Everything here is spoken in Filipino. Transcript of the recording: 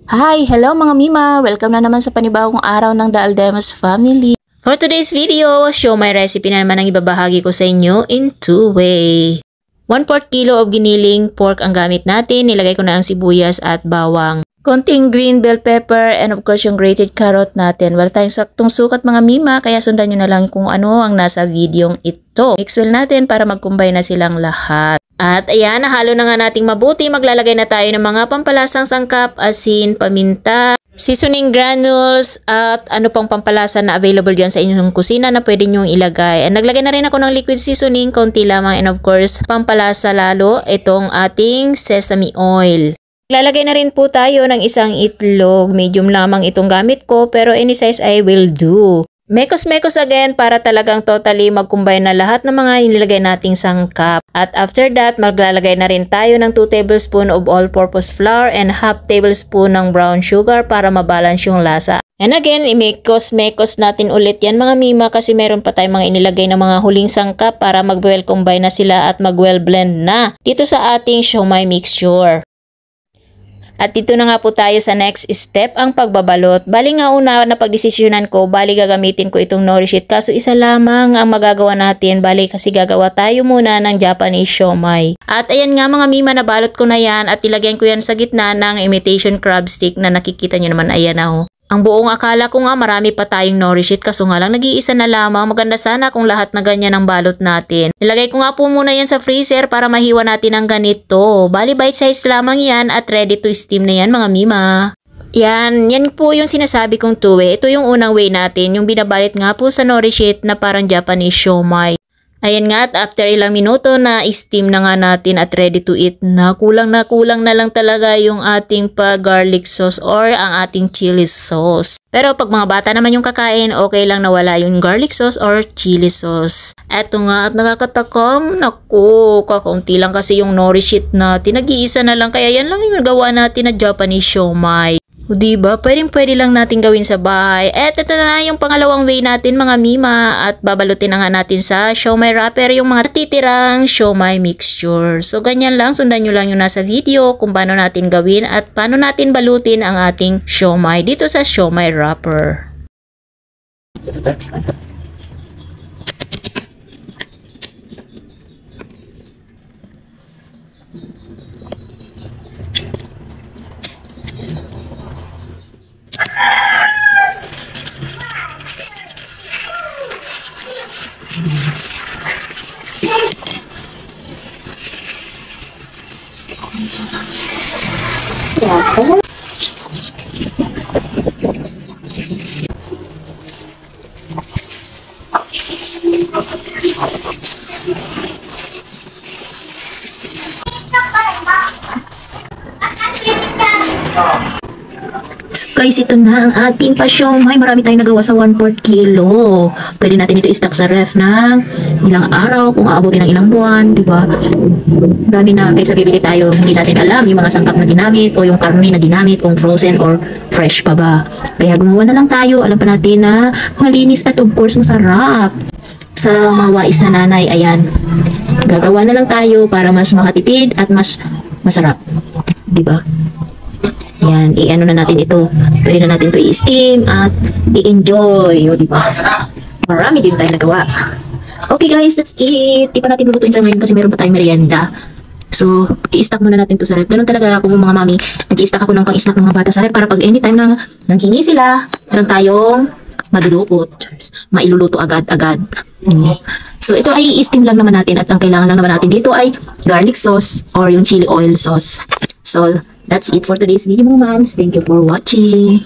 Hi! Hello mga Mima! Welcome na naman sa panibagong araw ng The Aldemos family. For today's video, show my recipe na naman ang ibabahagi ko sa inyo in two-way. 1/4 kilo of giniling pork ang gamit natin. Nilagay ko na ang sibuyas at bawang. Konting green bell pepper and of course yung grated carrot natin. Wala tayong saktong sukat mga Mima, kaya sundan nyo na lang kung ano ang nasa videong ito. Mix well natin para mag-combine na silang lahat. At ayan, nahalo na nga nating mabuti. Maglalagay na tayo ng mga pampalasang sangkap, asin, paminta, seasoning granules, at ano pang pampalasa na available dyan sa inyong kusina na pwede nyong ilagay. And naglagay na rin ako ng liquid seasoning, konti lamang, and of course, pampalasa lalo, itong ating sesame oil. Lalagay na rin po tayo ng isang itlog. Medium lamang itong gamit ko, pero any size I will do. Mekos-mekos again para talagang totally mag-combine na lahat ng mga nilagay nating sangkap. At after that, maglalagay na rin tayo ng 2 tablespoon of all-purpose flour and half tablespoon ng brown sugar para mabalance yung lasa. And again, imekos-mekos natin ulit yan mga Mima kasi meron pa tayong mga inilagay na mga huling sangkap para mag-well combine na sila at mag-well blend na dito sa ating siomai mixture. At dito na nga po tayo sa next step, ang pagbabalot. Bali nga una na pagdesisyonan ko, bali gagamitin ko itong Nourish It. Kaso isa lamang ang magagawa natin, bali kasi gagawa tayo muna ng Japanese siomai. At ayan nga mga Mima, nabalot ko na yan at ilagyan ko yan sa gitna ng imitation crab stick na nakikita nyo naman, ayan na ho. Ang buong akala ko nga marami pa tayong Nourish It, kaso nga lang nag-iisa na lamang. Maganda sana kung lahat na ganyan ang balot natin. Nilagay ko nga po muna yan sa freezer para mahiwa natin ang ganito. Bali bite size lamang yan at ready to steam na yan mga Mima. Yan po yung sinasabi kong two-way. Ito yung unang way natin, yung binabalit nga po sa Nourish It na parang Japanese siomai. Ayan nga, at after ilang minuto na steam na nga natin at ready to eat na. Kulang na lang talaga yung ating garlic sauce or ang ating chili sauce. Pero pag mga bata naman yung kakain, okay lang na wala yung garlic sauce or chili sauce. Eto nga at nakakatakam, naku, kakaunti lang kasi yung Nourish It natin. Nag-iisa na lang, kaya yan lang yung gawa natin na Japanese siomai. O diba, pwede lang natin gawin sa bahay. At ito na yung pangalawang way natin mga Mima. At babalutin na nga natin sa siomai wrapper yung mga titirang siomai mixture. So ganyan lang, sundan nyo lang yung nasa video kung paano natin gawin at paano natin balutin ang ating siomai dito sa siomai wrapper. So guys, ito na ang ating pa-siomai. Marami tayong nagawa sa 1/4 kilo. Pwede natin ito i-stock sa ref ng ilang araw, kung aabutin ng ilang buwan, di ba? Marami na kaysa bibili tayo, hindi natin alam yung mga sangkap na ginamit o yung karne na ginamit, kung frozen or fresh pa ba. Kaya gumawa na lang tayo, alam pa natin na malinis at of course masarap. Sa mga wais na nanay, ayan, gagawa na lang tayo para mas makatipid at mas masarap, di ba? Yan, i-ano na natin ito. Pwede na natin ito i-steam at i-enjoy. O, diba? Marami din tayo nagawa. Okay guys, that's it. Di pa natin lulutuin tayo ngayon kasi meron pa tayong merienda. So, i-stack muna natin ito sa ref. Ganun talaga ako mga mami. Nag-i-stack ako ng pang-stack ng mga bata sa ref para pag anytime na nanghingi sila, meron tayong maluluto. Mailuluto agad-agad. So, ito ay i-steam lang naman natin at ang kailangan lang naman natin dito ay garlic sauce or yung chili oil sauce. So, that's it for today's video, moms. Thank you for watching.